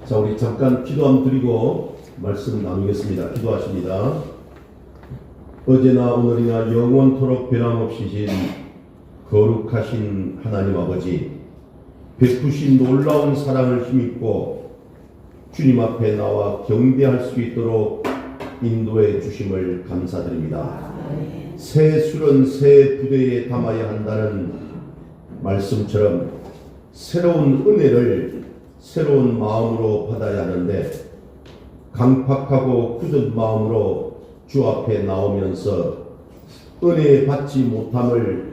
자, 우리 잠깐 기도 한번 드리고 말씀 나누겠습니다. 기도하십니다. 어제나 오늘이나 영원토록 변함없이 신 거룩하신 하나님 아버지, 베푸신 놀라운 사랑을 힘입고 주님 앞에 나와 경배할 수 있도록 인도해 주심을 감사드립니다. 새 술은 새 부대에 담아야 한다는 말씀처럼 새로운 은혜를 새로운 마음으로 받아야 하는데, 강팍하고 굳은 마음으로 주 앞에 나오면서 은혜 받지 못함을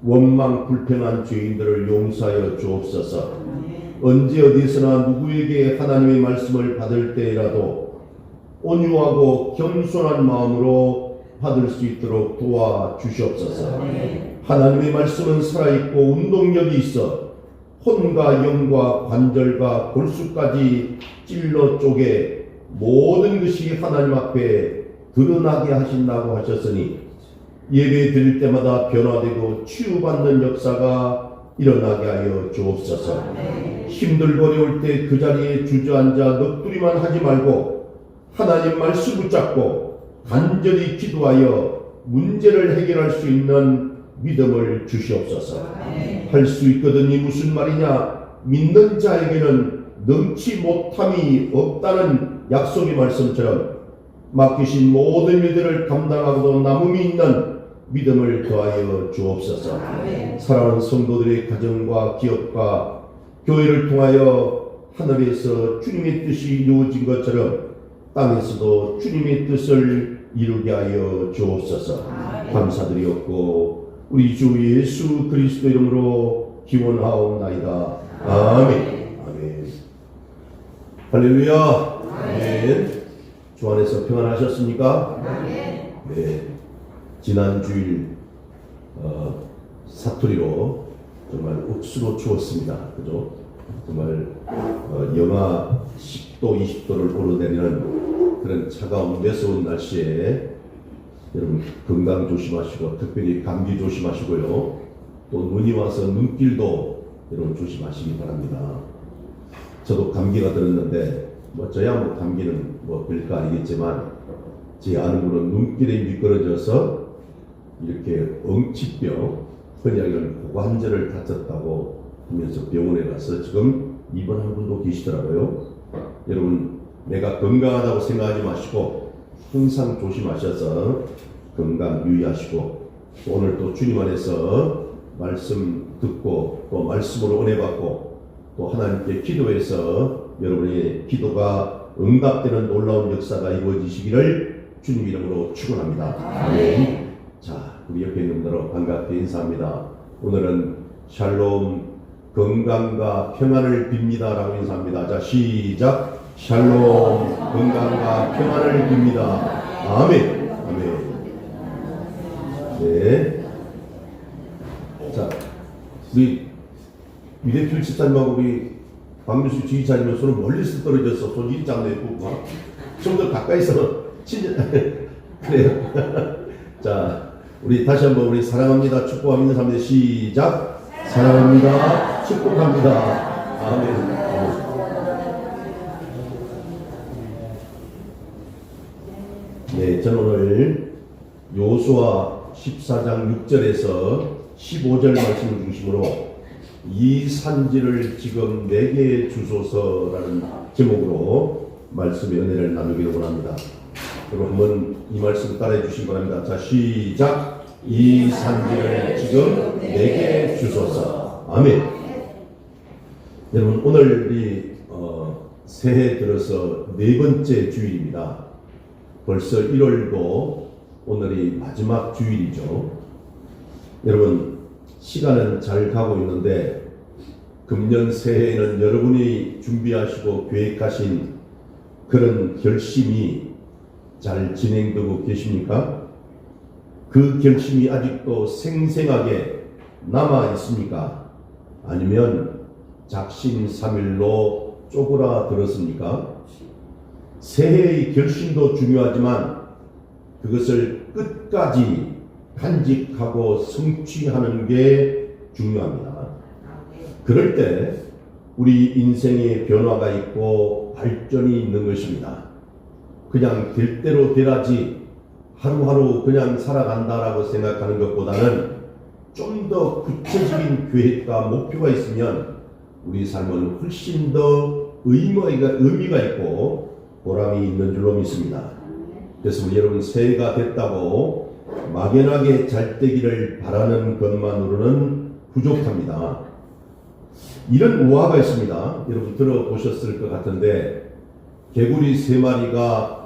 원망 불평한 죄인들을 용서하여 주옵소서. 언제 어디서나 누구에게 하나님의 말씀을 받을 때라도 온유하고 겸손한 마음으로 받을 수 있도록 도와주시옵소서. 하나님의 말씀은 살아있고 운동력이 있어 혼과 영과 관절과 골수까지 찔러 쪼개 모든 것이 하나님 앞에 드러나게 하신다고 하셨으니, 예배 드릴 때마다 변화되고 치유받는 역사가 일어나게 하여 주옵소서. 힘들고 어려울 때 그 자리에 주저앉아 넋두리만 하지 말고 하나님 말씀 붙잡고 간절히 기도하여 문제를 해결할 수 있는 믿음을 주시옵소서. 할 수 있거든. 이 무슨 말이냐? 믿는 자에게는 넘치 못함이 없다는 약속의 말씀처럼 맡기신 모든 일들을 감당하고도 남음이 있는 믿음을 더하여 주옵소서. 사랑하는 성도들의 가정과 기업과 교회를 통하여 하늘에서 주님의 뜻이 이루어진 것처럼 땅에서도 주님의 뜻을 이루게 하여 주옵소서. 감사드리옵고 우리 주 예수 그리스도 이름으로 기원하옵나이다. 아멘. 아멘. 할렐루야. 아멘. 주 안에서 평안하셨습니까? 네. 지난 주일 사투리로 정말 억수로 추웠습니다. 그죠? 정말 영하 10도, 20도를 오르내리는 그런 차가운 매서운 날씨에 여러분 건강 조심하시고, 특별히 감기 조심하시고요. 또 눈이 와서 눈길도 여러분 조심하시기 바랍니다. 저도 감기가 들었는데 저야 감기는 별거 아니겠지만, 제 아는 분은 눈길이 미끄러져서 이렇게 엉치뼈, 흔히 여기는 고관절을 다쳤다고 하면서 병원에 가서 지금 입원한 분도 계시더라고요. 여러분, 내가 건강하다고 생각하지 마시고 항상 조심하셔서 건강 유의하시고, 오늘 또 주님 안에서 말씀 듣고 또 말씀으로 은혜 받고 또 하나님께 기도해서 여러분의 기도가 응답되는 놀라운 역사가 이루어지시기를 주님 이름으로 축원합니다. 아멘. 자, 우리 옆에 있는 분들로 반갑게 인사합니다. 오늘은 샬롬, 건강과 평안을 빕니다 라고 인사합니다. 자, 시작. 샬롬, 건강과 평안을 빕니다. 아멘. 아멘. 네. 자, 우리 미대필 집사님하고 우리 박민수 지휘자님은 손을 멀리서 떨어져서 손 일장 내고 좀 더 가까이서 친절. 그래요. 자, 우리 다시 한번 우리 사랑합니다, 축복합니다, 3대 시작. 사랑합니다, 축복합니다. 아멘. 네, 저는 오늘 요수아 14장 6절에서 15절 말씀을 중심으로 이 산지를 지금 내게 주소서라는 제목으로 말씀의 은혜를 나누기를 원합니다. 여러분 한번 이 말씀 따라해 주시기 바랍니다. 자, 시작. 이 산지를 지금 내게 주소서. 아멘. 여러분, 오늘이 새해 들어서 네 번째 주일입니다. 벌써 1월도 오늘이 마지막 주일이죠. 여러분, 시간은 잘 가고 있는데 금년 새해에는 여러분이 준비하시고 계획하신 그런 결심이 잘 진행되고 계십니까? 그 결심이 아직도 생생하게 남아 있습니까? 아니면 작심삼일로 쪼그라들었습니까? 새해의 결심도 중요하지만 그것을 끝까지 간직하고 성취하는 게 중요합니다. 그럴 때 우리 인생에 변화가 있고 발전이 있는 것입니다. 그냥 될 대로 되라지 하루하루 그냥 살아간다라고 생각하는 것보다는 좀 더 구체적인 계획과 목표가 있으면 우리 삶은 훨씬 더 의미가 있고 보람이 있는 줄로 믿습니다. 그래서 우리 여러분 새해가 됐다고 막연하게 잘 되기를 바라는 것만으로는 부족합니다. 이런 우화가 있습니다. 여러분 들어보셨을 것 같은데 개구리 3마리가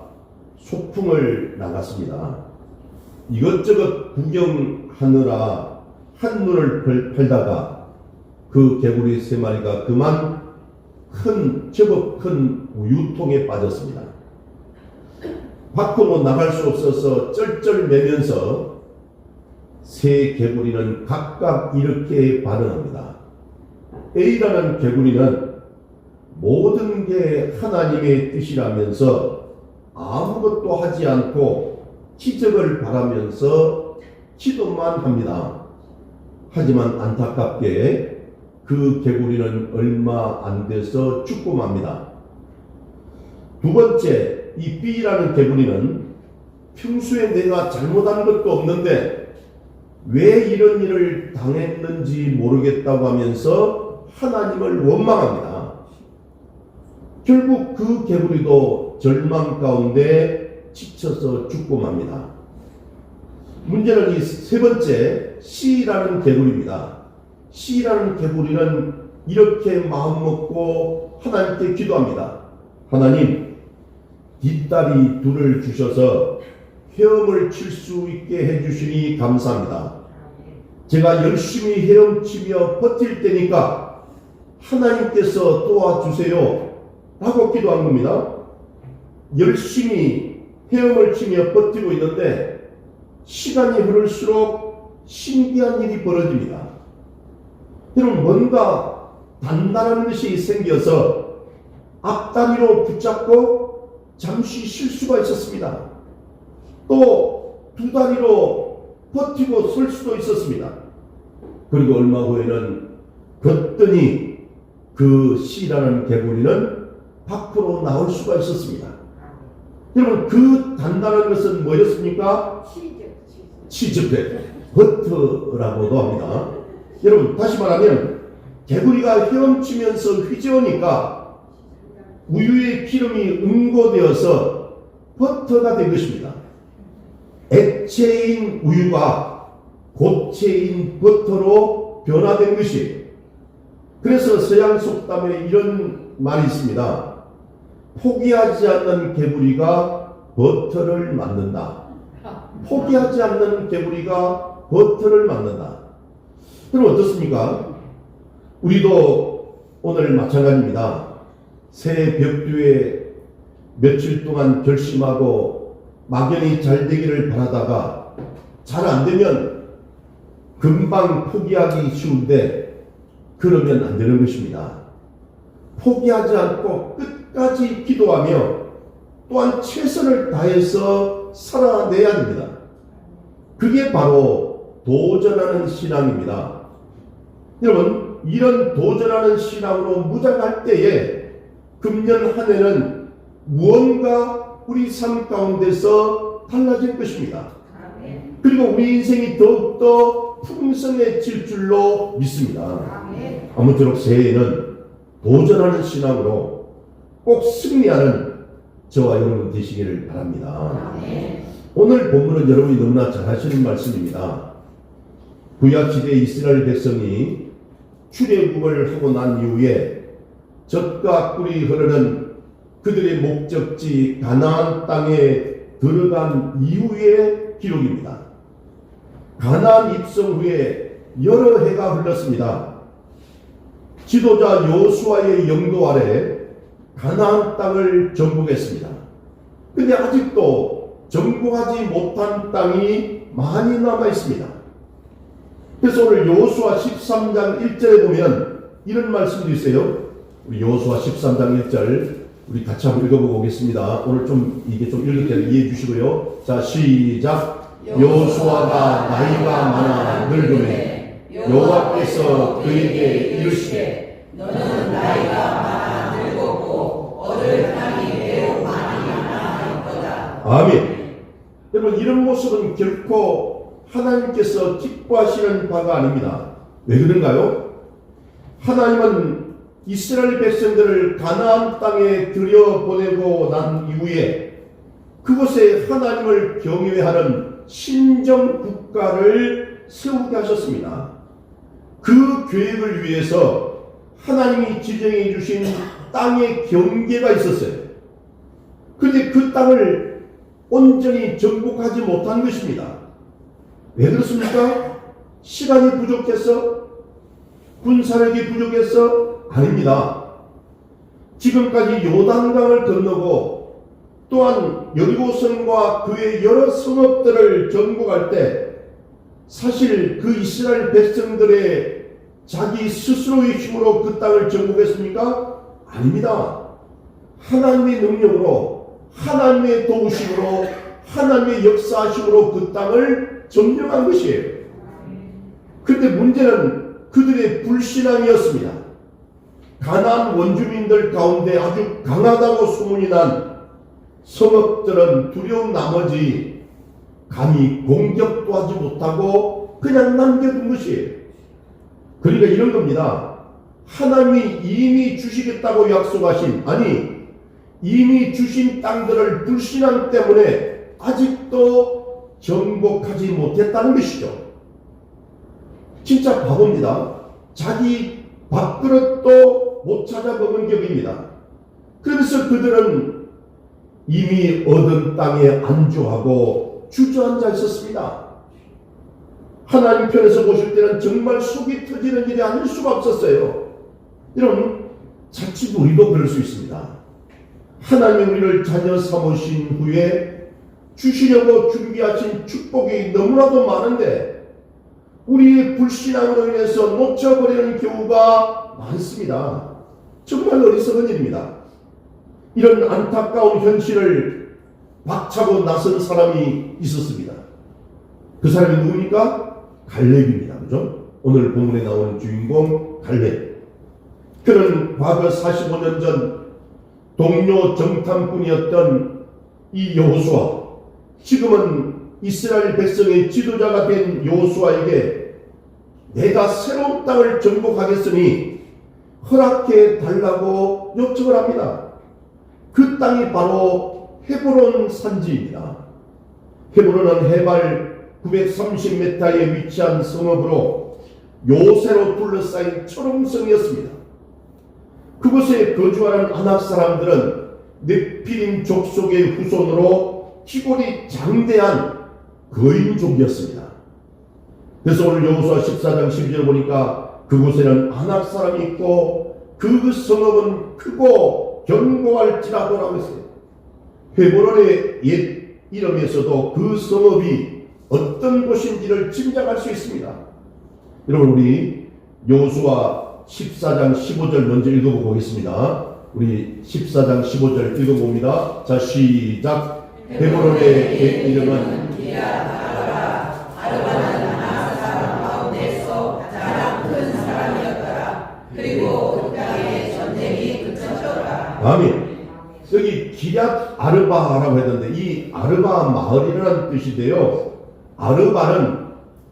소풍을 나갔습니다. 이것저것 구경하느라 한눈을 팔다가 그 개구리 3마리가 그만 제법 큰 우유통에 빠졌습니다. 밖으로 나갈 수 없어서 쩔쩔매면서 3 개구리는 각각 이렇게 반응합니다. A라는 개구리는 모든 게 하나님의 뜻이라면서 아무것도 하지 않고 기적을 바라면서 기도만 합니다. 하지만 안타깝게 그 개구리는 얼마 안 돼서 죽고 맙니다. 두 번째, 이 B라는 개구리는 평소에 내가 잘못한 것도 없는데 왜 이런 일을 당했는지 모르겠다고 하면서 하나님을 원망합니다. 결국 그 개구리도 절망 가운데 지쳐서 죽고 맙니다. 문제는 이 3번째 C라는 개구리입니다. C라는 개구리는 이렇게 마음먹고 하나님께 기도합니다. 하나님, 뒷다리 2를 주셔서 헤엄을 칠 수 있게 해주시니 감사합니다. 제가 열심히 헤엄치며 버틸 테니까 하나님께서 도와주세요 라고 기도한 겁니다. 열심히 헤엄을 치며 버티고 있는데 시간이 흐를수록 신기한 일이 벌어집니다. 여러분, 뭔가 단단한 것이 생겨서 앞다리로 붙잡고 잠시 쉴 수가 있었습니다. 또 2다리로 버티고 설 수도 있었습니다. 그리고 얼마 후에는 걷더니 그 C라는 개구리는 밖으로 나올 수가 있었습니다. 여러분, 그 단단한 것은 뭐였습니까? 치즈백, 버터라고도 합니다. 여러분, 다시 말하면 개구리가 헤엄치면서 휘저으니까 우유의 기름이 응고되어서 버터가 된 것입니다. 액체인 우유가 고체인 버터로 변화된 것이. 그래서 서양 속담에 이런 말이 있습니다. 포기하지 않는 개구리가 버터를 만든다. 포기하지 않는 개구리가 버터를 만든다. 그럼 어떻습니까? 우리도 오늘 마찬가지입니다. 새해 벽두에 며칠 동안 결심하고 막연히 잘 되기를 바라다가 잘 안 되면 금방 포기하기 쉬운데 그러면 안 되는 것입니다. 포기하지 않고 끝까지 기도하며 또한 최선을 다해서 살아내야 됩니다. 그게 바로 도전하는 신앙입니다. 여러분, 이런 도전하는 신앙으로 무장할 때에 금년 한 해는 무언가 우리 삶 가운데서 달라질 것입니다. 그리고 우리 인생이 더욱더 풍성해질 줄로 믿습니다. 아무쪼록 새해에는 도전하는 신앙으로 꼭 승리하는 저와 여러분 되시기를 바랍니다. 오늘 본문은 여러분이 너무나 잘 하시는 말씀입니다. 구약시대 이스라엘 백성이 출애굽을 하고 난 이후에 젖과 꿀이 흐르는 그들의 목적지 가나안 땅에 들어간 이후의 기록입니다. 가나안 입성 후에 여러 해가 흘렀습니다. 지도자 여호수아의 영도 아래 가나안 땅을 정복했습니다. 근데 아직도 정복하지 못한 땅이 많이 남아 있습니다. 그래서 오늘 여호수아 13장 1절에 보면 이런 말씀도 있어요. 우리 여호수아 13장 1절 우리 같이 한번 읽어보고 오겠습니다. 오늘 좀 이게 좀 읽을 때 이해해 주시고요. 자, 시작. 여호수아가 나이가 많아 늙음에 여호와께서 그에게 이르시되 너는 아멘. 여러분, 이런 모습은 결코 하나님께서 기뻐하시는 바가 아닙니다. 왜 그런가요? 하나님은 이스라엘 백성들을 가나안 땅에 들여보내고 난 이후에 그곳에 하나님을 경외하는 신정 국가를 세우게 하셨습니다. 그 계획을 위해서 하나님이 지정해 주신 땅의 경계가 있었어요. 그런데 그 땅을 온전히 정복하지 못한 것입니다. 왜 그렇습니까? 시간이 부족해서? 군사력이 부족해서? 아닙니다. 지금까지 요단강을 건너고 또한 여리고성과 그의 여러 성읍들을 정복할 때 사실 그 이스라엘 백성들의 자기 스스로의 힘으로 그 땅을 정복했습니까? 아닙니다. 하나님의 능력으로, 하나님의 도우심으로, 하나님의 역사하심으로 그 땅을 점령한 것이에요. 그런데 문제는 그들의 불신앙이었습니다. 가나안 원주민들 가운데 아주 강하다고 소문이 난 성읍들은 두려운 나머지 감히 공격도 하지 못하고 그냥 남겨둔 것이에요. 그러니까 이런 겁니다. 하나님이 이미 주시겠다고 약속하신, 아니 이미 주신 땅들을 불신앙 때문에 아직도 정복하지 못했다는 것이죠. 진짜 바보입니다. 자기 밥그릇도 못 찾아 먹은 격입니다. 그래서 그들은 이미 얻은 땅에 안주하고 주저앉아 있었습니다. 하나님 편에서 보실 때는 정말 속이 터지는 일이 아닐 수가 없었어요. 여러분, 자칫 우리도 그럴 수 있습니다. 하나님 우리를 자녀 삼으신 후에 주시려고 준비하신 축복이 너무나도 많은데 우리의 불신앙으로 인해서 놓쳐버리는 경우가 많습니다. 정말 어리석은 일입니다. 이런 안타까운 현실을 박차고 나선 사람이 있었습니다. 그 사람이 누굽니까? 갈렙입니다. 그죠? 오늘 본문에 나오는 주인공 갈렙. 그는 과거 45년 전 동료 정탐꾼이었던 이 여호수아, 지금은 이스라엘 백성의 지도자가 된 여호수아에게 내가 새로운 땅을 정복하겠으니 허락해 달라고 요청을 합니다. 그 땅이 바로 헤브론 산지입니다. 헤브론은 해발 930m에 위치한 성읍으로 요새로 둘러싸인 초롱성이었습니다. 그곳에 거주하는 아낙 사람들은 nephilim 족속의 후손으로 키골이 장대한 거인족이었습니다. 그래서 오늘 여호수아 14장 12절 보니까 그곳에는 아낙 사람이 있고 그 성읍은 크고 견고할지라도라고 했어요. 헤브론의 옛 이름에서도 그 성읍이 어떤 곳인지를 짐작할 수 있습니다. 여러분, 우리 여호수아 14장 15절 먼저 읽어보고 오겠습니다. 우리 14장 15절 읽어봅니다. 자, 시작. 헤브론의 옛 이름은 아르바는 아낙 사람 가운데서 가장 큰 사람이었더라. 그리고 그 땅에 전쟁이 그쳤더라. 아멘. 여기 기럇 아르바라고 했는데 이 아르바 마을이라는 뜻인데요. 아르바는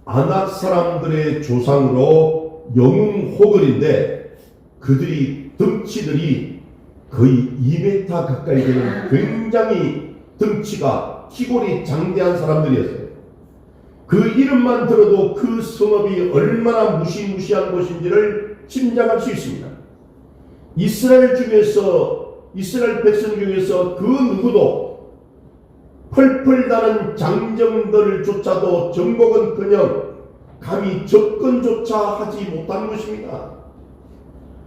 아낙 사람들의 조상으로 영웅 호글인데 그들이 덩치들이 거의 2m 가까이 되는 굉장히 덩치가 키골이 장대한 사람들이었어요. 그 이름만 들어도 그 성읍이 얼마나 무시무시한 곳인지를 짐작할 수 있습니다. 이스라엘 백성 중에서 그 누구도 펄펄 나는 장정들조차도 정복은커녕 감히 접근조차 하지 못한 것입니다.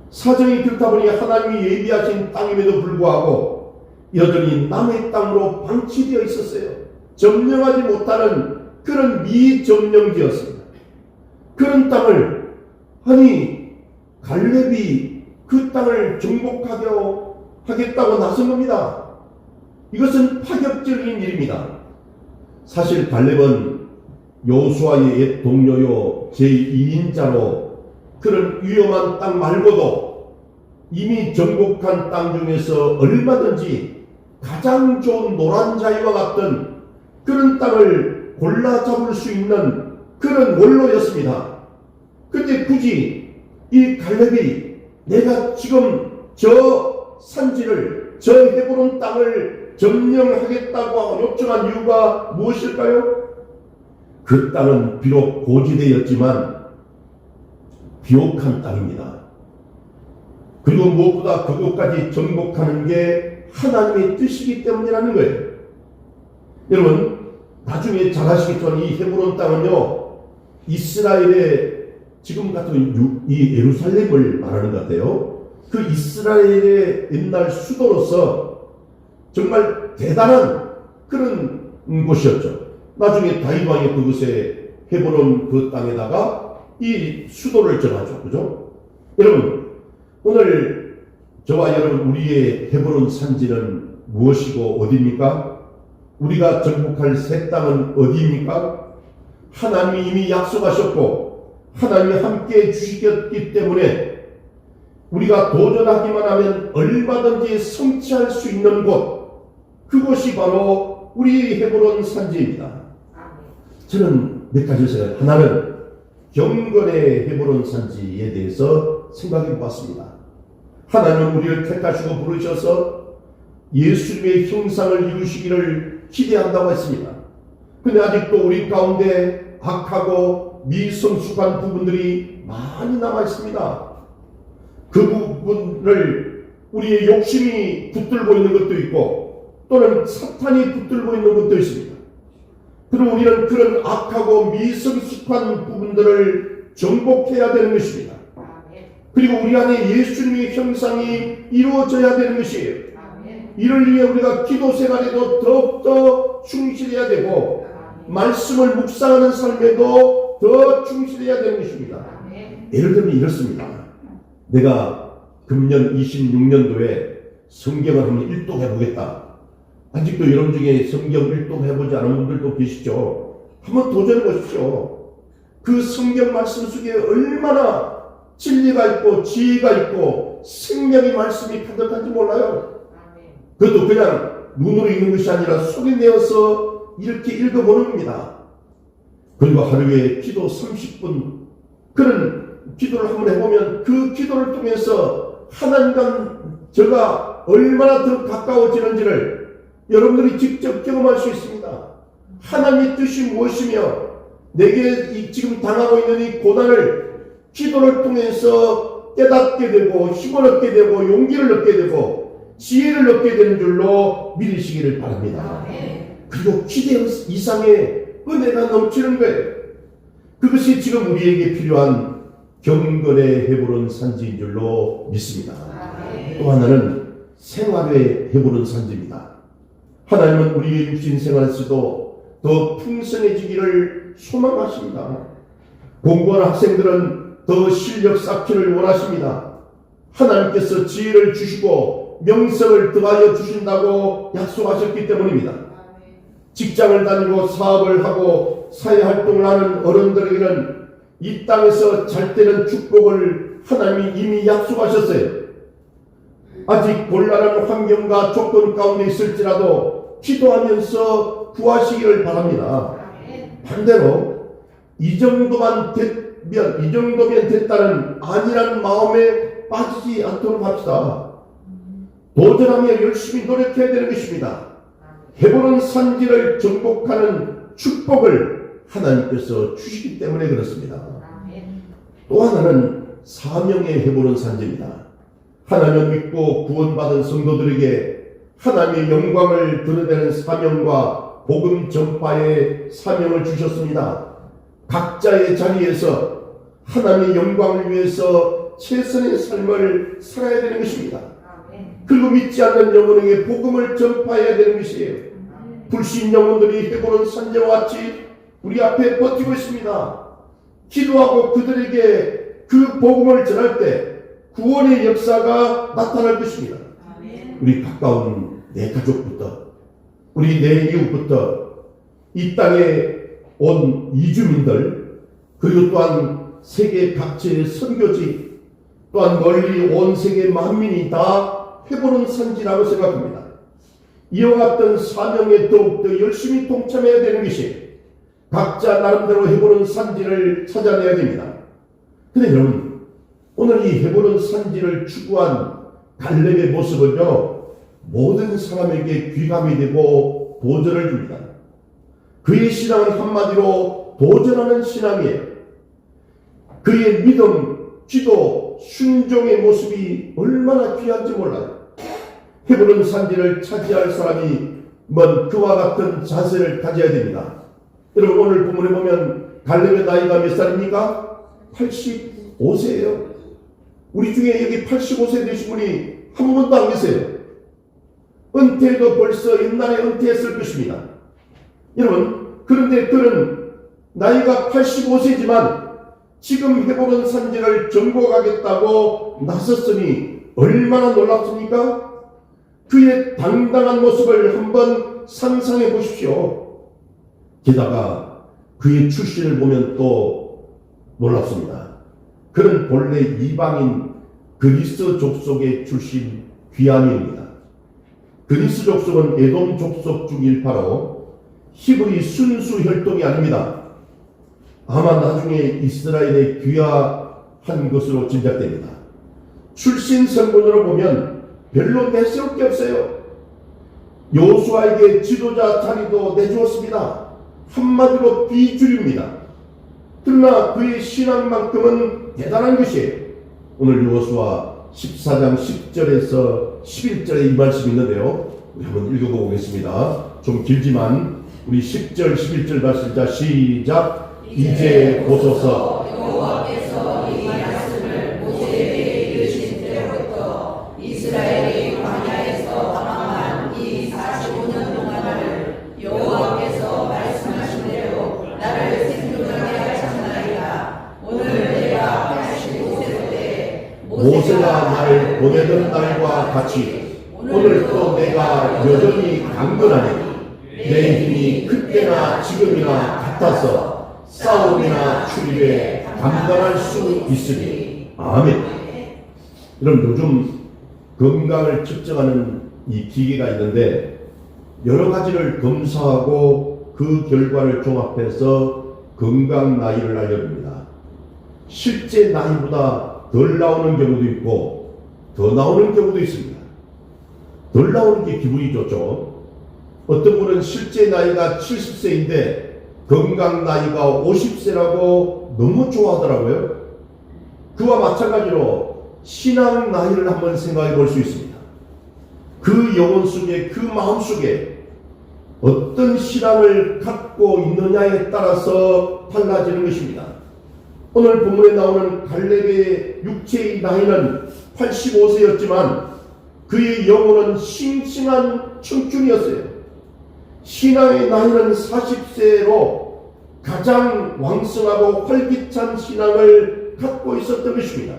사정이 그렇다 보니 하나님이 예비하신 땅임에도 불구하고 여전히 남의 땅으로 방치되어 있었어요. 점령하지 못하는 그런 미점령지였습니다. 그런 땅을 아니 갈렙이 그 땅을 정복하겠다고 나선 겁니다. 이것은 파격적인 일입니다. 사실 갈렙은 여호수아의 옛 동료요 제2인자로 그런 위험한 땅 말고도 이미 정복한 땅 중에서 얼마든지 가장 좋은 노란 자위와 같은 그런 땅을 골라 잡을 수 있는 그런 원로였습니다. 근데 굳이 이 갈렙이 내가 지금 저 산지를, 저 헤브론 땅을 점령하겠다고 요청한 이유가 무엇일까요? 그 땅은 비록 고지대였지만 비옥한 땅입니다. 그리고 무엇보다 그곳까지 정복하는 게 하나님의 뜻이기 때문이라는 거예요. 여러분, 나중에 잘 아시겠지만 이 헤브론 땅은요, 이스라엘의 지금 같은 이 예루살렘을 말하는 것 같아요. 그 이스라엘의 옛날 수도로서 정말 대단한 그런 곳이었죠. 나중에 다윗 왕이 그곳에 헤브론 그 땅에다가 이 수도를 정하죠. 그죠? 여러분, 오늘 저와 여러분 우리의 헤브론 산지는 무엇이고 어디입니까? 우리가 정복할 새 땅은 어디입니까? 하나님이 이미 약속하셨고 하나님이 함께 주시기 때문에 우리가 도전하기만 하면 얼마든지 성취할 수 있는 곳, 그곳이 바로 우리 헤브론 산지입니다. 저는 몇 가지 생각. 하나는 경건의 헤브론 산지에 대해서 생각해 보았습니다. 하나님은 우리를 택하시고 부르셔서 예수님의 형상을 이루시기를 기대한다고 했습니다. 근데 아직도 우리 가운데 악하고 미성숙한 부분들이 많이 남아 있습니다. 그 부분을 우리의 욕심이 붙들고 있는 것도 있고 또는 사탄이 붙들고 있는 것도 있습니다. 그리고 우리는 그런 악하고 미성숙한 부분들을 정복해야 되는 것입니다. 그리고 우리 안에 예수님의 형상이 이루어져야 되는 것이에요. 이를 위해 우리가 기도 생활에도 더욱더 충실해야 되고 말씀을 묵상하는 삶에도 더 충실해야 되는 것입니다. 예를 들면 이렇습니다. 내가 금년 26년도에 성경을 한번 일독해보겠다. 아직도 여러분 중에 성경 일독해보지 않은 분들도 계시죠. 한번 도전해보십시오. 그 성경 말씀 속에 얼마나 진리가 있고 지혜가 있고 생명의 말씀이 가득한지 몰라요. 그것도 그냥 눈으로 읽는 것이 아니라 속에 내어서 이렇게 읽어보는 겁니다. 그리고 하루에 기도 30분 그런 기도를 한번 해보면 그 기도를 통해서 하나님과 제가 얼마나 더 가까워지는지를 여러분들이 직접 경험할 수 있습니다. 하나님의 뜻이 무엇이며 내게 지금 당하고 있는 이 고난을 기도를 통해서 깨닫게 되고 힘을 얻게 되고 용기를 얻게 되고 지혜를 얻게 되는 줄로 믿으시기를 바랍니다. 그리고 기대 이상의 은혜가 넘치는 거예요. 그것이 지금 우리에게 필요한 경건의 헤브론 산지인 줄로 믿습니다. 또 하나는 생활의 헤브론 산지입니다. 하나님은 우리의 육신 생활에서도 더 풍성해지기를 소망하십니다. 공부하는 학생들은 더 실력 쌓기를 원하십니다. 하나님께서 지혜를 주시고 명성을 더하여 주신다고 약속하셨기 때문입니다. 직장을 다니고 사업을 하고 사회활동을 하는 어른들에게는 이 땅에서 잘 되는 축복을 하나님이 이미 약속하셨어요. 아직 곤란한 환경과 조건 가운데 있을지라도 기도하면서 구하시기를 바랍니다. 반대로 이 정도면 됐다는 안일한 마음에 빠지지 않도록 합시다. 도전하며 열심히 노력해야 되는 것입니다. 헤브론 산지를 정복하는 축복을 하나님께서 주시기 때문에 그렇습니다. 또 하나는 사명의 헤브론 산지입니다. 하나님을 믿고 구원받은 성도들에게 하나님의 영광을 드러내는 사명과 복음 전파의 사명을 주셨습니다. 각자의 자리에서 하나님의 영광을 위해서 최선의 삶을 살아야 되는 것입니다. 그리고 믿지 않는 영혼에게 복음을 전파해야 되는 것이에요. 불신 영혼들이 헤브론 산지와 같이 우리 앞에 버티고 있습니다. 기도하고 그들에게 그 복음을 전할 때 구원의 역사가 나타날 것입니다. 우리 가까운 내 가족부터 우리 내 이웃부터 이 땅에 온 이주민들 그리고 또한 세계 각지의 선교지 또한 멀리 온 세계 만민이 다 해보는 산지라고 생각합니다. 이와 같은 사명에 더욱더 열심히 동참해야 되는 것이 각자 나름대로 해보는 산지를 찾아내야 됩니다. 근데 여러분, 오늘 이 해보는 산지를 추구한 갈렙의 모습은요, 모든 사람에게 귀감이 되고 도전을 줍니다. 그의 신앙은 한마디로 도전하는 신앙이에요. 그의 믿음, 기도, 순종의 모습이 얼마나 귀한지 몰라요. 해보는 산지를 차지할 사람이 그와 같은 자세를 가져야 됩니다. 여러분, 오늘 본문에 보면 갈렙의 나이가 몇 살입니까? 85세예요. 우리 중에 여기 85세 되신 분이 한 분도 안 계세요. 은퇴도 벌써 옛날에 은퇴했을 것입니다. 여러분, 그런데 그는 나이가 85세지만 지금 해보는 산지를 정복하겠다고 나섰으니 얼마나 놀랍습니까? 그의 당당한 모습을 한번 상상해 보십시오. 게다가 그의 출신을 보면 또 놀랍습니다. 그는 본래 이방인 그리스 족속의 출신 귀환입니다. 그리스 족속은 에돔 족속 중 일파로 히브리 순수 혈통이 아닙니다. 아마 나중에 이스라엘에 귀화한 것으로 짐작됩니다. 출신 성분으로 보면 별로 내세울 게 없어요. 여호수아에게 지도자 자리도 내주었습니다. 한마디로 비주류입니다. 그러나 그의 신앙만큼은 대단한 것이에요. 오늘 여호수아 14장 10절에서 11절에 이 말씀이 있는데요, 우리 한번 읽어보겠습니다. 좀 길지만 우리 10절 11절 말씀, 자 시작. 이제 보소서 여호와께서 이 말씀을 모세에게 이르신 때부터 이스라엘이 광야에서 방황한 이 45년 동안을 여호와께서 말씀하신 대로 나를 생존하게 하셨나이다. 오늘 내가 85세 때 모세가 나를 보내던 날과 같이 오늘 또 내가 여전히 강건하니 내 힘이 그때나 지금이나 같아서 싸움이나 출입에 감당할 수 있으니. 아멘. 여러분, 요즘 건강을 측정하는 이 기계가 있는데 여러 가지를 검사하고 그 결과를 종합해서 건강 나이를 알려줍니다. 실제 나이보다 덜 나오는 경우도 있고 더 나오는 경우도 있습니다. 덜 나오는 게 기분이 좋죠. 어떤 분은 실제 나이가 70세인데 건강 나이가 50세라고 너무 좋아하더라고요. 그와 마찬가지로 신앙 나이를 한번 생각해 볼 수 있습니다. 그 영혼 속에, 그 마음 속에 어떤 신앙을 갖고 있느냐에 따라서 달라지는 것입니다. 오늘 본문에 나오는 갈렙의 육체의 나이는 85세였지만 그의 영혼은 싱싱한 청춘이었어요. 신앙의 나이는 40세로 가장 왕성하고 활기찬 신앙을 갖고 있었던 것입니다.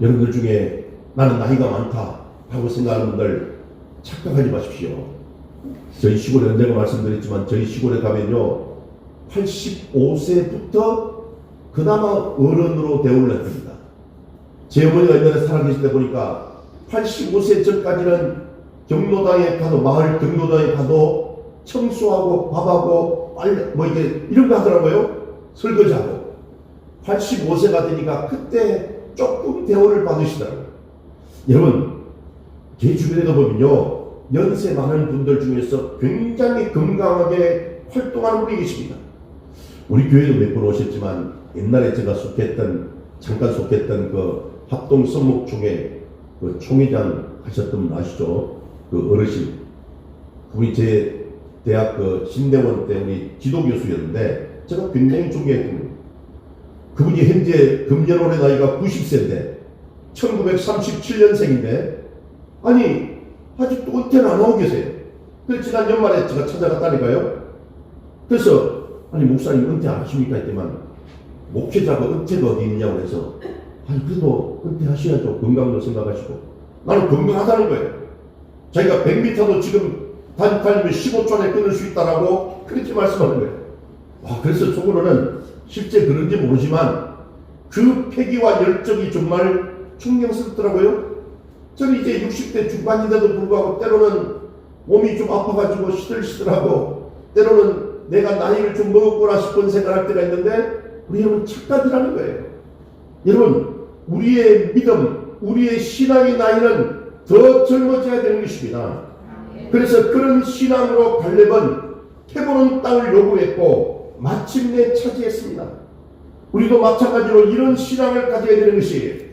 여러분들 중에 나는 나이가 많다 하고 생각하는 분들 착각하지 마십시오. 저희 시골에 내가 말씀드렸지만 저희 시골에 가면요 85세부터 그나마 어른으로 대우를 했습니다. 제 어머니가 옛날에 살아계실 때 보니까 85세 전까지는 경로당에 가도, 마을 경로당에 가도 청소하고 밥하고 빨래 이게 이런 거 하더라고요. 설거지하고. 85세가 되니까 그때 조금 대우를 받으시더라고요. 여러분, 제 주변에도 보면요 연세 많은 분들 중에서 굉장히 건강하게 활동하는 분이 계십니다. 우리 교회도 몇 번 오셨지만 옛날에 제가 잠깐 속했던 그 합동 성목총회 그 총회장 하셨던 분 아시죠? 그 어르신. 그분이 제 대학 그 신대원 때 우리 지도교수였는데 제가 굉장히 존경했던 분이에요. 그분이 현재 금년 올해 나이가 90세인데 1937년생인데 아니 아직도 은퇴는 안 하고 계세요. 그래서 지난 연말에 제가 찾아갔다니까요. 그래서 아니 목사님 은퇴 안 하십니까 했더만 목회자가 은퇴가 어디 있냐고 해서 아니 그래도 은퇴하셔야죠. 건강도 생각하시고. 나는 건강하다는 거예요. 자기가 100m도 지금 달리면 15초 안에 끊을 수 있다라고 그렇게 말씀하는 거예요. 와, 그래서 속으로는 실제 그런지 모르지만 그 패기와 열정이 정말 존경스럽더라고요. 저는 이제 60대 중반인데도 불구하고 때로는 몸이 좀 아파가지고 시들시들하고 때로는 내가 나이를 좀 먹었구나 싶은 생각할 때가 있는데 우리 여러분 착각이라는 거예요. 여러분 우리의 믿음, 우리의 신앙의 나이는 더 젊어져야 되는 것입니다. 그래서 그런 신앙으로 갈렙은 헤브론 땅을 요구했고 마침내 차지했습니다. 우리도 마찬가지로 이런 신앙을 가져야 되는 것이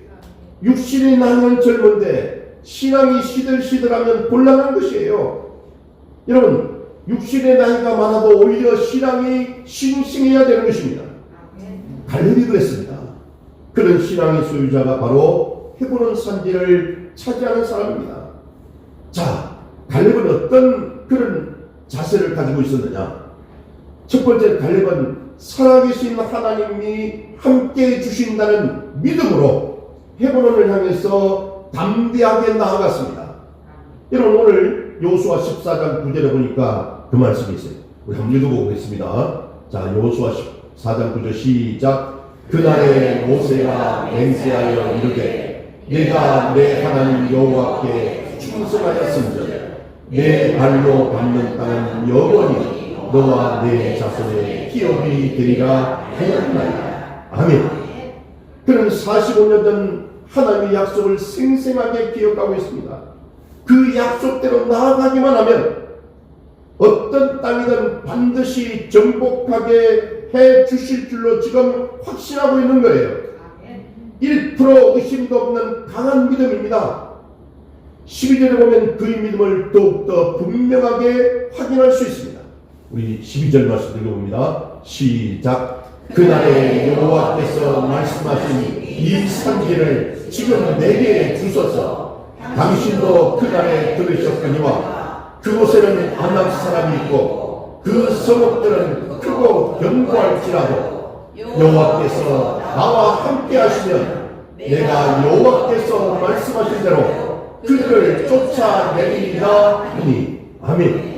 육신의 나이는 젊은데 신앙이 시들시들하면 곤란한 것이에요. 여러분 육신의 나이가 많아도 오히려 신앙이 싱싱해야 되는 것입니다. 갈렙이 그랬습니다. 그런 신앙의 소유자가 바로 헤브론 산지를 차지하는 사람입니다. 자, 갈렙은 어떤 그런 자세를 가지고 있었느냐? 첫 번째, 갈렙은 살아계신 하나님이 함께 해주신다는 믿음으로 헤브론을 향해서 담대하게 나아갔습니다. 여러분 오늘 요수아 14장 9절에 보니까 그 말씀이 있어요. 우리 한번 읽어보겠습니다. 자, 요수아 14장 9절 시작. 그날에 모세가 맹세하여 이르되 내가 내 하나님 여호와께 충성하였음즉 내 발로 밟는 땅은 영원히 너와 내 자손의 기업이 되리라 하였나이다. 아멘. 그는 45년 전 하나님의 약속을 생생하게 기억하고 있습니다. 그 약속대로 나아가기만 하면 어떤 땅이든 반드시 정복하게 해 주실 줄로 지금 확신하고 있는 거예요. 1% 의심도 없는 강한 믿음입니다. 12절에 보면 그의 믿음을 더욱더 분명하게 확인할 수 있습니다. 우리 12절 말씀 읽어봅니다. 시작. 그날에 여호와께서 말씀하신 이 산지를 지금 내게 주소서. 당신도 그날에 들으셨거니와 그곳에는 아낙 사람이 있고 그 성읍들은 크고 견고할지라도 여호와께서 나와 함께 하시면 내가 여호와께서 말씀하신 대로 그들을 쫓아내리리라 하니. 아멘.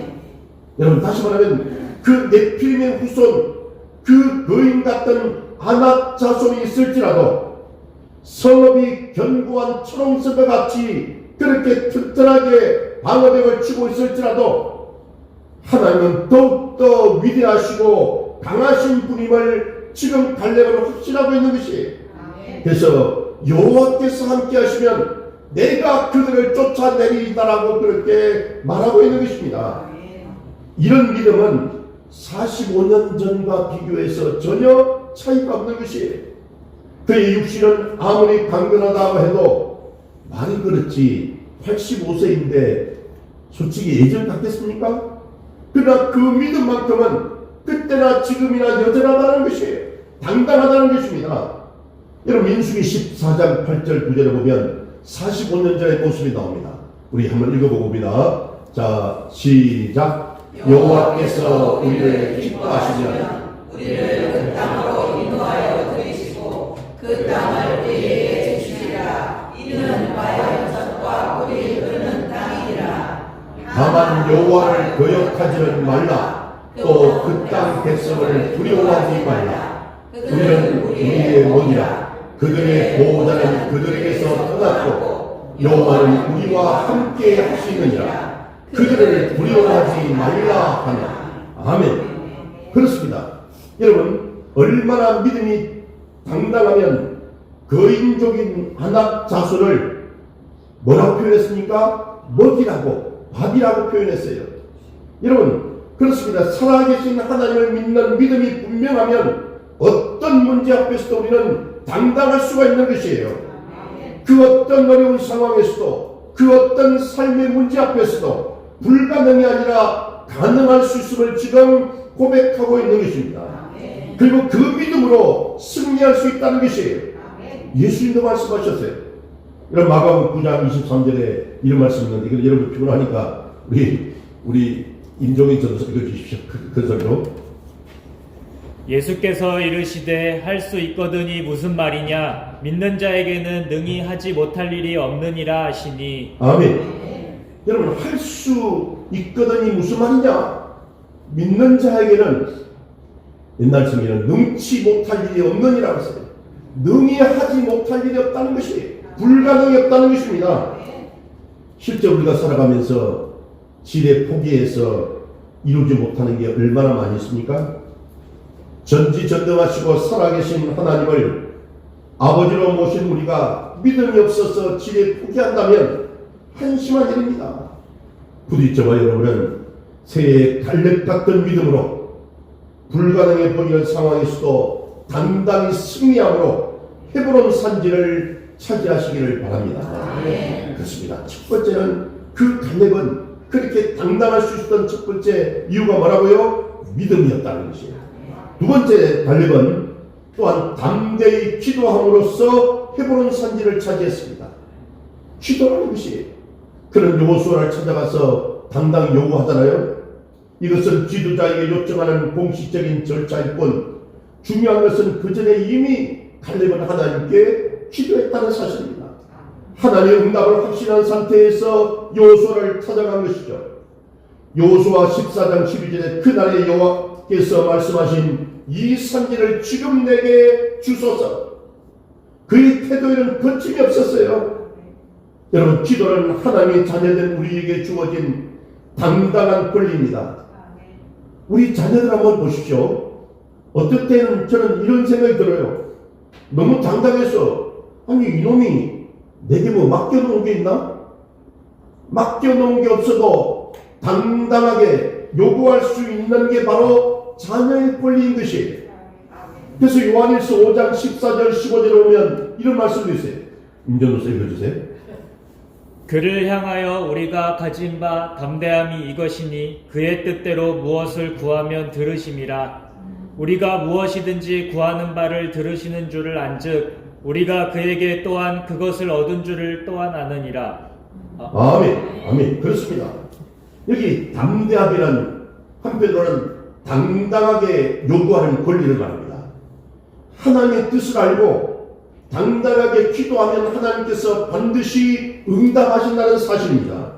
여러분 다시 말하면 그 네필림의 후손, 그 거인 같은 아낙 자손이 있을지라도 성읍이 견고한 초롱석과 같이 그렇게 튼튼하게 방어벽을 치고 있을지라도 하나님은 더욱더 위대하시고 강하신 분임을 지금 갈렙은 확신하고 있는 것이에요. 그래서 여호와께서 함께 하시면 내가 그들을 쫓아내리다라고 그렇게 말하고 있는 것입니다. 이런 믿음은 45년 전과 비교해서 전혀 차이가 없는 것이에요. 그의 육신은 아무리 강건하다고 해도 말이 그렇지 85세인데 솔직히 예전 같겠습니까? 그러나 그 믿음만큼은 그때나 지금이나 여전하다는 것이에요. 당당하다는 것입니다. 여러분 민수기 14장 8절 9절에 보면 45년 전의 모습이 나옵니다. 우리 한번 읽어봅니다. 자, 시작. 여호와께서 우리를 기뻐하시면 우리를 그 땅으로 인도하여 들이시고 그 땅을 우리에게 주시리라. 이는 바의 젖과 꿀이 흐르는 땅이니라. 다만 여호와를 거역하지는 말라. 또 그 땅 백성을 두려워하지 말라. 그들은 우리의 원이라. 그들의 보호자는 그들에게서 떠났고 여호와는 우리와 함께 하시느니라. 그들을 두려워하지 말라 하나. 아멘. 그렇습니다. 여러분 얼마나 믿음이 당당하면 거인족인 아낙 자손을 뭐라고 표현했습니까? 먹이라고 밥이라고 표현했어요. 여러분 그렇습니다. 살아계신 하나님을 믿는 믿음이 분명하면 어떤 문제 앞에서도 우리는 당당할 수가 있는 것이에요. 그 어떤 어려운 상황에서도 그 어떤 삶의 문제 앞에서도 불가능이 아니라 가능할 수 있음을 지금 고백하고 있는 것입니다. 그리고 그 믿음으로 승리할 수 있다는 것이에요. 예수님도 말씀하셨어요. 이런 마가복음 9장 23절에 이런 말씀이 있는데 이걸 여러분 피곤하니까 우리 임종인 전도사 읽어주십시오. 그 설교. 예수께서 이르시되 할 수 있거든이 무슨 말이냐 믿는 자에게는 능히 하지 못할 일이 없느니라 하시니. 아멘. 여러분 할 수 있거든이 무슨 말이냐? 믿는 자에게는 옛날 성경에는 능치 못할 일이 없느니라고 했어요. 능히 하지 못할 일이 없다는 것이 불가능이 없다는 것입니다. 실제 우리가 살아가면서 지혜 포기해서 이루지 못하는 게 얼마나 많이 있습니까? 전지전능하시고 살아계신 하나님을 아버지로 모신 우리가 믿음이 없어서 지혜 포기한다면 한심한 일입니다. 부디 저와 여러분은 새해의 갈렙 같은 믿음으로 불가능해 보이는 상황에서도 당당히 승리함으로 헤브론 산지를 차지하시기를 바랍니다. 그렇습니다. 첫 번째는 그 갈렙은 그렇게 당당할 수 있었던 첫 번째 이유가 뭐라고요? 믿음이었다는 것이에요. 두 번째 갈렙은 또한 담대히 기도함으로써 헤브론 산지를 차지했습니다. 기도하는 것이 그는 여호수아를 찾아가서 당당히 요구하잖아요. 이것은 지도자에게 요청하는 공식적인 절차일 뿐 중요한 것은 그 전에 이미 갈렙은 하나님께 기도했다는 사실입니다. 하나님의 응답을 확신한 상태에서 여호수아를 찾아간 것이죠. 여호수아 14장 12절에 그날의 여호와께서 말씀하신 이 산지를 지금 내게 주소서. 그의 태도에는 거침이 없었어요. 여러분, 기도는 하나님의 자녀된 우리에게 주어진 당당한 권리입니다. 우리 자녀들 한번 보십시오. 어떨 때는 저는 이런 생각이 들어요. 너무 당당해서 아니 이놈이 내게 뭐 맡겨놓은 게 있나? 맡겨놓은 게 없어도 당당하게 요구할 수 있는 게 바로 자녀의 권리인 것이에요. 그래서 요한일서 5장 14절 15절에 오면 이런 말씀도 있어요. 임전우서 읽어주세요. 그를 향하여 우리가 가진 바 담대함이 이것이니 그의 뜻대로 무엇을 구하면 들으심이라. 우리가 무엇이든지 구하는 바를 들으시는 줄을 안즉 우리가 그에게 또한 그것을 얻은 줄을 또한 아느니라. 아멘. 아멘. 그렇습니다. 여기 담대함이란 한편으로는 당당하게 요구하는 권리를 말합니다. 하나님의 뜻을 알고 당당하게 기도하면 하나님께서 반드시 응답하신다는 사실입니다.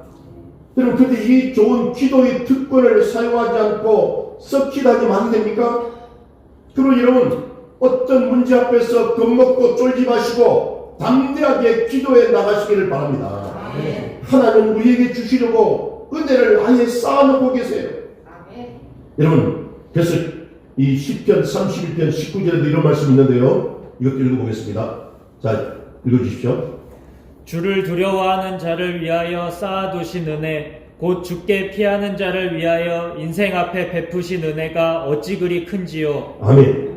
여러분, 그런데 이 좋은 기도의 특권을 사용하지 않고 썩히다니면 안 됩니까? 그럼 여러분, 어떤 문제 앞에서 겁먹고 쫄지 마시고 담대하게 기도해 나가시기를 바랍니다. 하나님 우리에게 주시려고 은혜를 아예 쌓아놓고 계세요. 여러분, 그래서 이 시편 31편 19절에도 이런 말씀이 있는데요. 이것도 읽어보겠습니다. 자, 읽어주십시오. 주를 두려워하는 자를 위하여 쌓아두신 은혜 곧 주께 피하는 자를 위하여 인생 앞에 베푸신 은혜가 어찌 그리 큰지요. 아멘.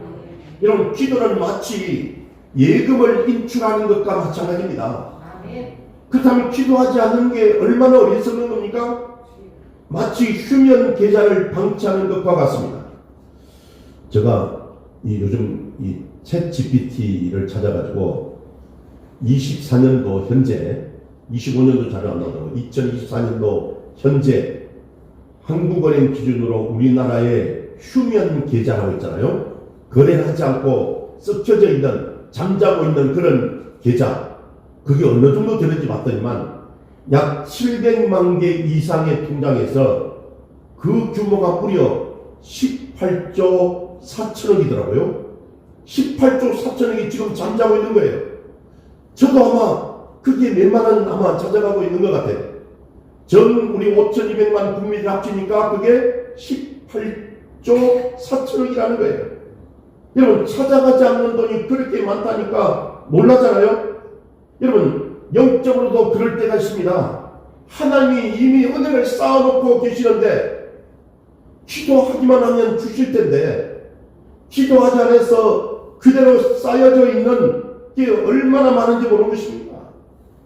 여러분, 기도는 마치 예금을 인출하는 것과 마찬가지입니다. 그렇다면 기도하지 않는 게 얼마나 어리석은 겁니까? 마치 휴면 계좌를 방치하는 것과 같습니다. 제가 요즘 이 챗 GPT를 찾아가지고 24년도 현재 25년도 자료 안 나오고 2024년도 현재 한국은행 기준으로 우리나라의 휴면 계좌라고 있잖아요. 거래를 하지 않고 썩혀져 있는 잠자고 있는 그런 계좌, 그게 어느 정도 되는지 봤더니만 약 700만 개 이상의 통장에서 그 규모가 무려 18조 4천억이더라고요. 18조 4천억이 지금 잠자고 있는 거예요. 저도 아마 그게 몇만원 아마 찾아가고 있는 것 같아요. 전 우리 5,200만 국민이 합치니까 그게 18조 4천억이라는 거예요. 여러분, 찾아가지 않는 돈이 그렇게 많다니까 놀라잖아요. 여러분, 영적으로도 그럴 때가 있습니다. 하나님이 이미 은혜를 쌓아놓고 계시는데 기도하기만 하면 주실 텐데 기도하지 않아서 그대로 쌓여져 있는 게 얼마나 많은지 모르는 것입니다.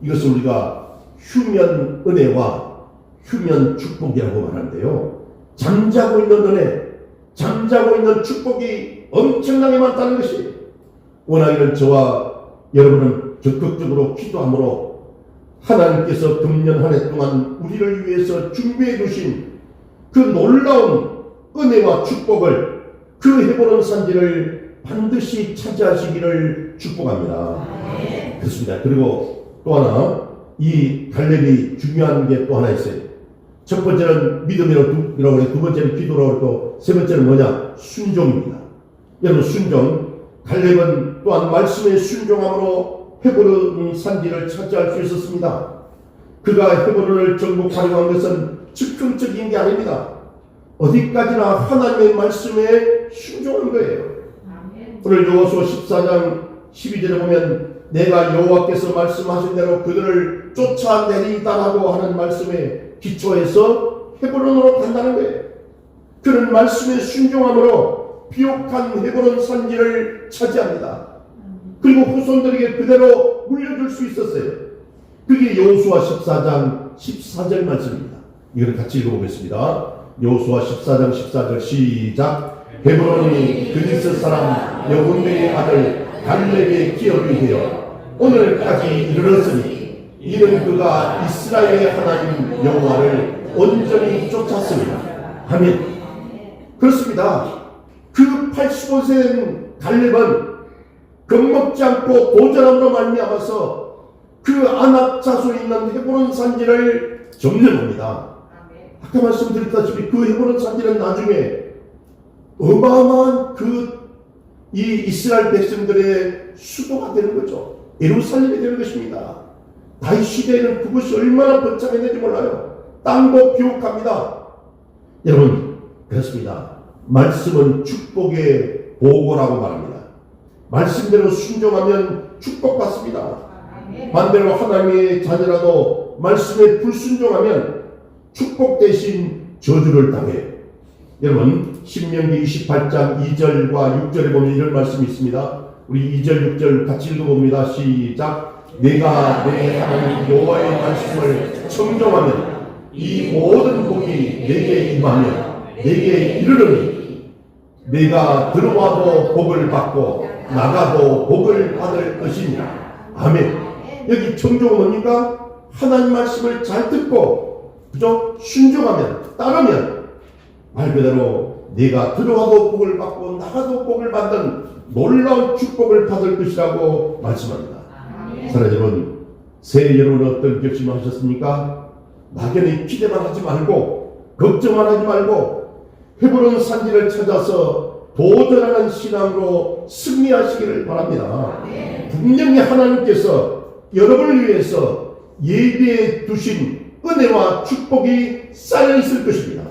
이것을 우리가 휴면 은혜와 휴면 축복이라고 말하는데요. 잠자고 있는 은혜, 잠자고 있는 축복이 엄청나게 많다는 것이, 원하기는 저와 여러분은 적극적으로 기도함으로 하나님께서 금년 한 해 동안 우리를 위해서 준비해 주신 그 놀라운 은혜와 축복을, 그 헤브론 산지를 반드시 차지하시기를 축복합니다. 그렇습니다. 그리고 또 하나, 이 갈렙이 중요한 게 또 하나 있어요. 첫 번째는 믿음이라고 해요. 두 번째는 기도라고 하고 세 번째는 뭐냐? 순종입니다. 여러분, 순종. 갈렙은 또한 말씀에 순종함으로 헤브론 산지를 차지할 수 있었습니다. 그가 헤브론을 정복하려고 한 것은 즉흥적인 게 아닙니다. 어디까지나 하나님의 말씀에 순종한 거예요. 오늘 여호수아 14장 12절에 보면 내가 여호와께서 말씀하신 대로 그들을 쫓아내리다라고 하는 말씀에 기초해서 헤브론으로 간다는 거예요. 그는 말씀에 순종함으로 비옥한 헤브론 산지를 차지합니다. 그리고 후손들에게 그대로 물려줄 수 있었어요. 그게 여호수아 14장 14절 말씀입니다. 이걸 같이 읽어보겠습니다. 여호수아 14장 14절 시작. 헤브론이 그리스 사람 여분의 아들 갈렙의 기업이 되어 오늘까지 이르렀으니 이는 그가 이스라엘의 하나님 여호와를 온전히 쫓았습니다. 아멘. 그렇습니다. 그 85세인 갈렙은 겁먹지 않고 도전함으로 말미암아서 그 아낙 자손이 있는 헤브론 산지를 점령합니다. 아까 말씀드렸다시피 그 헤브론 산지는 나중에 어마어마한 이 이스라엘 백성들의 수도가 되는 거죠. 예루살렘이 되는 것입니다. 다윗 시대에는 그것이 얼마나 번창했는지 몰라요. 땅도 비옥합니다. 여러분, 그렇습니다. 말씀은 축복의 보고라고 말합니다. 말씀대로 순종하면 축복받습니다. 반대로 하나님의 자녀라도 말씀에 불순종하면 축복 대신 저주를 당해요. 여러분, 신명기 28장 2절과 6절에 보면 이런 말씀이 있습니다. 우리 2절 6절 같이 읽어봅니다. 시작. 내가 내 하나님 여호와의 말씀을 청종하면 이 모든 복이 내게 임하며 내게 이르르니 내가 들어와도 복을 받고 나가도 복을 받을 것이니라. 아멘. 여기 청종은 뭡니까? 하나님 말씀을 잘 듣고 그저 순종하면 따르면 말 그대로 내가 들어와도 복을 받고 나가도 복을 받는 놀라운 축복을 받을 것이라고 말씀합니다. 사랑하는 여러분, 새해 여러분 어떤 결심하셨습니까? 막연히 기대만 하지 말고 걱정만 하지 말고 헤브론 산지를 찾아서 도전하는 신앙으로 승리하시기를 바랍니다. 분명히 하나님께서 여러분을 위해서 예비해 두신 은혜와 축복이 쌓여 있을 것입니다.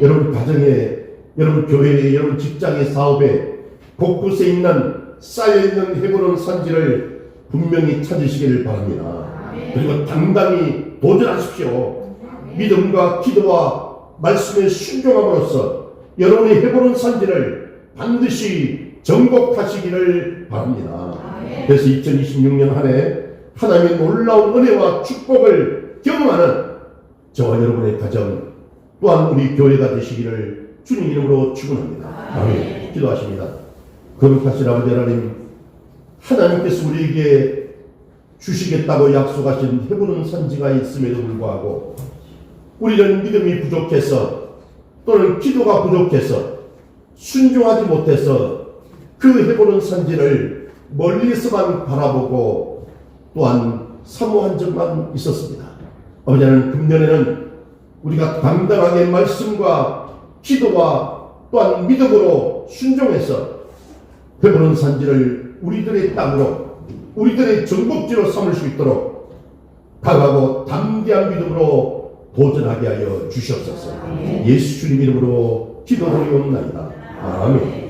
여러분 가정에, 여러분 교회에, 여러분 직장의 사업에 곳곳에 있는 쌓여있는 헤브론 산지를 분명히 찾으시기를 바랍니다. 그리고 당당히 도전하십시오. 믿음과 기도와 말씀에 순종함으로써 여러분의 헤브론 산지를 반드시 정복하시기를 바랍니다. 그래서 2026년 한 해 하나님의 놀라운 은혜와 축복을 경험하는 저와 여러분의 가정 또한 우리 교회가 되시기를 주님 이름으로 축원합니다. 아멘. 기도하십니다. 거룩하신 아버지 하나님, 하나님께서 우리에게 주시겠다고 약속하신 헤브론 산지가 있음에도 불구하고 우리는 믿음이 부족해서 또는 기도가 부족해서 순종하지 못해서 그 헤브론 산지를 멀리서만 바라보고 또한 사모한 적만 있었습니다. 아버지 하나님, 금년에는 우리가 당당하게 말씀과 기도와 또한 믿음으로 순종해서 헤브론 산지를 우리들의 땅으로 우리들의 정복지로 삼을 수 있도록 강하고 담대한 믿음으로 도전하게 하여 주시옵소서. 예수 주님 이름으로 기도드리옵나이다. 아멘.